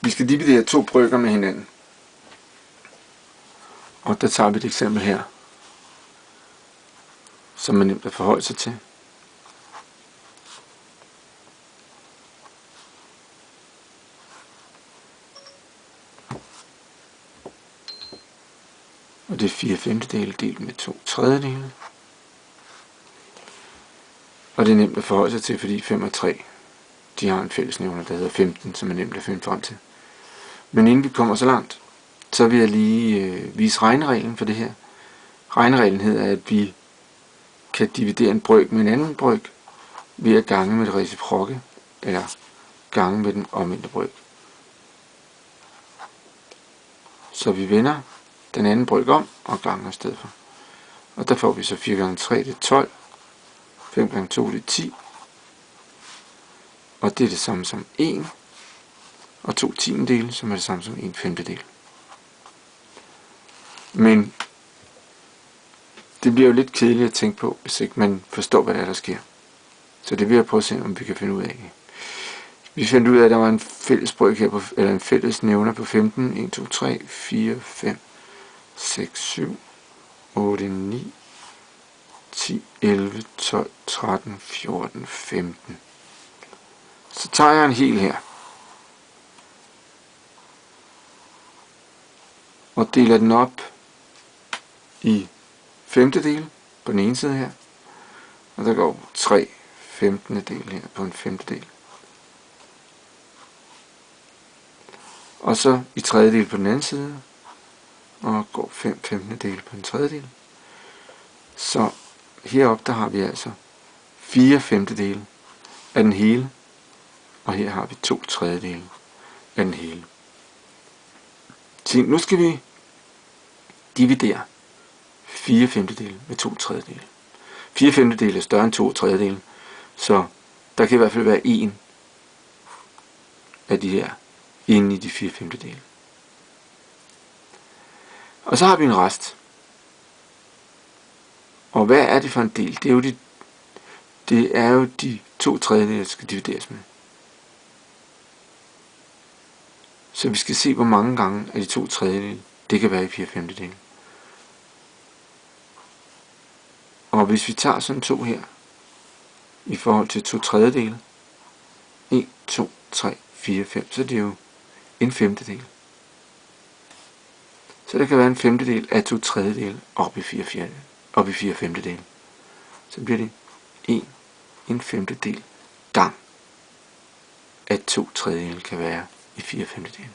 Vi skal dividere to brøker med hinanden. Og der tager vi et eksempel her, som er nemt at forholde sig til. Og det er 4/5 delt med 2/3. Og det er nemt at forholde sig til, fordi 5 og 3, de har en fællesnævner, der hedder 15, som er nemt at finde frem til. Men inden vi kommer så langt, så vil jeg lige vise regnereglen for det her. Regnereglen hedder, at vi kan dividere en brøk med en anden brøk ved at gange med det reciprokke, eller gange med den omvendte brøk. Så vi vender den anden brøk om og ganger i stedet for. Og der får vi så 4 gange 3, det er 12. 5 gange 2, det er 10. Og det er det samme som 1. Og 2/10, som er det samme som 1/5. Men det bliver jo lidt kedeligt at tænke på, hvis ikke man forstår, hvad der sker. Så det vil jeg prøve at se, om vi kan finde ud af. Vi fandt ud af, at der var en fælles brøk her, eller en fælles nævner på 15. 1, 2, 3, 4, 5, 6, 7, 8, 9, 10, 11, 12, 13, 14, 15. Så tager jeg en hel her. Og deler den op i femtedele på den ene side her. Og der går 3/15 her på en femtedel. Og så i tredjedel på den anden side. Og går 5/15 på den tredjedel. Så heroppe der har vi altså 4/5 af den hele. Og her har vi 2/3 af den hele. Så nu skal vi dividere 4/5 med 2/3. 4/5 er større end 2/3, så der kan i hvert fald være en af de her inde i de 4/5. Og så har vi en rest. Og hvad er det for en del? Det er jo de 2/3, der skal divideres med. Så vi skal se, hvor mange gange af de 2/3 det kan være i 4/5. Og hvis vi tager sådan to her, i forhold til 2/3, 1, 2, 3, 4, 5, så det er jo en femtedel. Så der kan være en femtedel af 2/3 op i 4/5. Så bliver det en femtedel gang af 2/3 kan være i 4/5.